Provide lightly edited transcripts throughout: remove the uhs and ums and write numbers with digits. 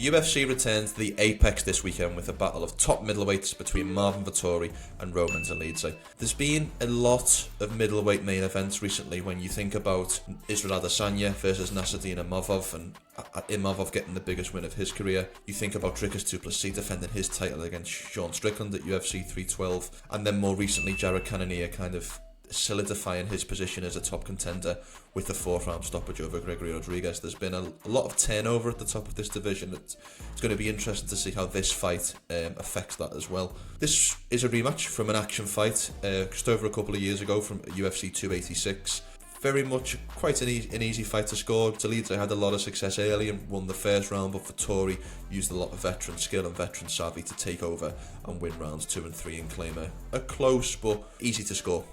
The UFC returned to the apex this weekend with a battle of top middleweights between Marvin Vettori and Roman Dolidze. There's been a lot of middleweight main events recently when you think about Israel Adesanya versus Nassourdine Imavov and Imavov getting the biggest win of his career. You think about Dricus du Plessis defending his title against Sean Strickland at UFC 312, and then more recently Jared Cannonier kind of solidifying his position as a top contender with the 4th round stoppage over Gregory Rodriguez. There's been a lot of turnover at the top of this division. It's going to be interesting to see how this fight affects that as well. This is a rematch from an action fight just over a couple of years ago from UFC 286. Very much quite an easy fight to score. Dolidze had a lot of success early and won the first round, but Vettori used a lot of veteran skill and veteran savvy to take over and win rounds 2 and 3 and claim a close but easy to score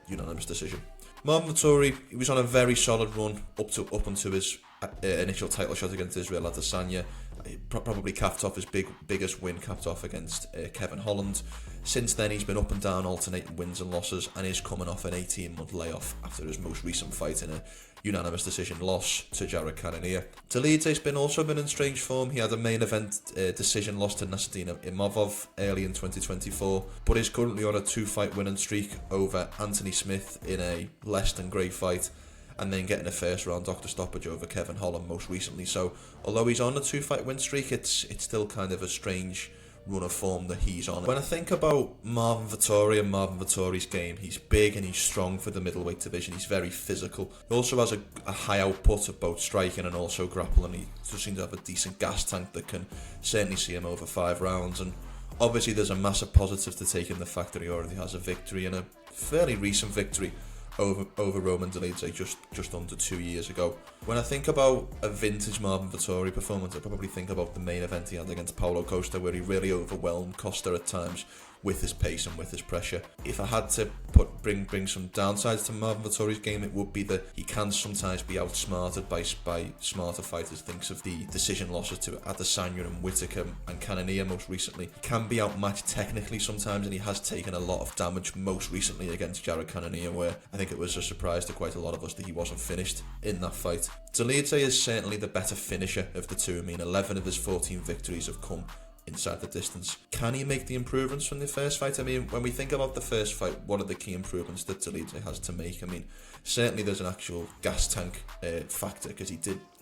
unanimous decision. Marvin Vettori, he was on a very solid run up until his initial title shot against Israel Adesanya. He probably capped off his biggest win, capped off against Kevin Holland. Since then, he's been up and down, alternating wins and losses, and is coming off an 18-month layoff after his most recent fight in a unanimous decision loss to Jared Cannonier. Dolidze's also been in strange form. He had a main event decision loss to Nassourdine Imavov early in 2024, but is currently on a 2-fight winning streak over Anthony Smith in a less than great fight, and then getting a first round doctor stoppage over Kevin Holland most recently. So although he's on a 2-fight win streak, it's still kind of a strange run of form that he's on. When I think about Marvin Vettori and Marvin Vettori's game, he's big and he's strong for the middleweight division. He's very physical. He also has a high output of both striking and also grappling. He does seem to have a decent gas tank that can certainly see him over 5 rounds. And obviously there's a massive positive to take in the fact that he already has a victory, and a fairly recent victory over Roman Dolidze just under 2 years ago. When I think about a vintage Marvin Vettori performance, I probably think about the main event he had against Paulo Costa, where he really overwhelmed Costa at times with his pace and with his pressure. If I had to bring some downsides to Marvin Vettori's game, it would be that he can sometimes be outsmarted by smarter fighters. Thinks of the decision losses to Adesanya and Whittaker and Cannonier most recently. He can be outmatched technically sometimes, and he has taken a lot of damage most recently against Jared Cannonier, where I think it was a surprise to quite a lot of us that he wasn't finished in that fight. Dolidze is certainly the better finisher of the two. I mean, 11 of his 14 victories have come inside the distance. Can he make the improvements from the first fight? I mean, when we think about the first fight, what are the key improvements that Dolidze has to make? I mean, certainly there's an actual gas tank factor, because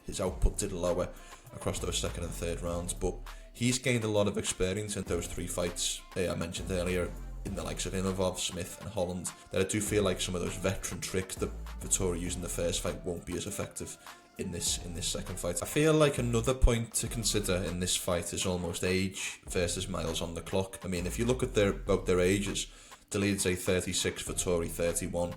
his output did lower across those second and third rounds, but he's gained a lot of experience in those 3 fights I mentioned earlier, in the likes of Imavov, Smith and Holland, that I do feel like some of those veteran tricks that Vettori used in the first fight won't be as effective in this second fight. I feel like another point to consider in this fight is almost age versus miles on the clock. I mean, if you look at both their ages, Dolidze 36, Vettori 31.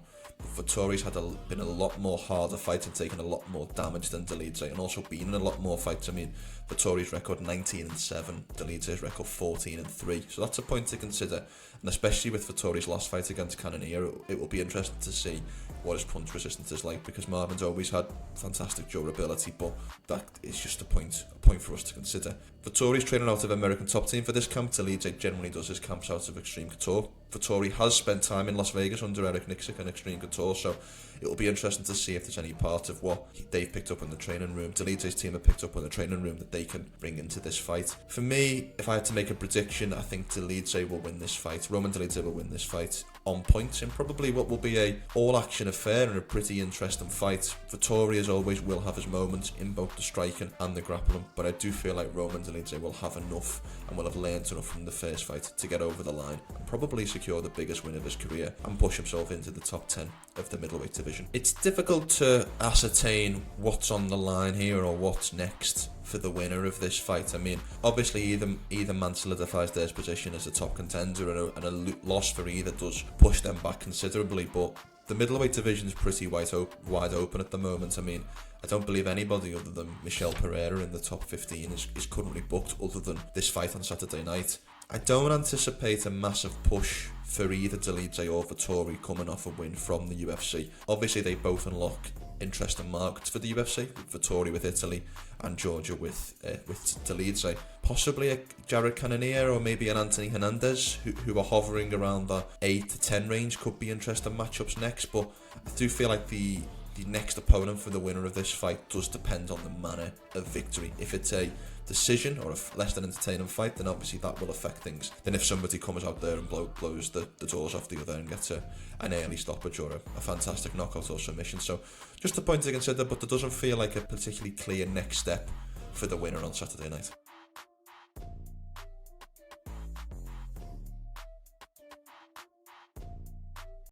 Vettori's been a lot more harder fights and taken a lot more damage than Dolidze, and also been in a lot more fights. I mean, Vettori's record 19-7, Dolidze's record 14-3. So that's a point to consider, and especially with Vettori's last fight against Cannonier, it will be interesting to see what his punch resistance is like, because Marvin's always had fantastic durability, but that is just a point for us to consider. Vettori's training out of American Top Team for this camp. Dolidze generally does his camps out of Extreme Couture. Vettori has spent time in Las Vegas under Eric Nixick and Extreme Couture, so it will be interesting to see if there's any part of what they've picked up in the training room, Dolidze's team have picked up in the training room, that they can bring into this fight. For me, if I had to make a prediction, I think Dolidze will win this fight. Roman Dolidze will win this fight on points in probably what will be a all-action affair and a pretty interesting fight. Vettori, as always, will have his moments in both the striking and the grappling, but I do feel like Roman Dolidze will have enough and will have learned enough from the first fight to get over the line and probably secure the biggest win of his career and push himself into the top 10 of the middleweight division. It's difficult to ascertain what's on the line here or what's next for the winner of this fight. I mean, obviously either man solidifies their position as a top contender, and a loss for either does push them back considerably, but the middleweight division is pretty wide open at the moment. I mean, I don't believe anybody other than Michel Pereira in the top 15 is currently booked other than this fight on Saturday night. I don't anticipate a massive push for either Dolidze or Vettori coming off a win from the UFC. Obviously, they both unlock interesting markets for the UFC, Vettori with Italy and Georgia with Dolidze. Possibly a Jared Cannonier or maybe an Anthony Hernandez, who are hovering around the 8 to 10 range, could be interesting matchups next, but I do feel like the next opponent for the winner of this fight does depend on the manner of victory. If it's a decision or a less than entertaining fight, then obviously that will affect things. Then if somebody comes out there and blows the doors off the other and gets an early stoppage or a fantastic knockout or submission. So just a point to consider, but there doesn't feel like a particularly clear next step for the winner on Saturday night.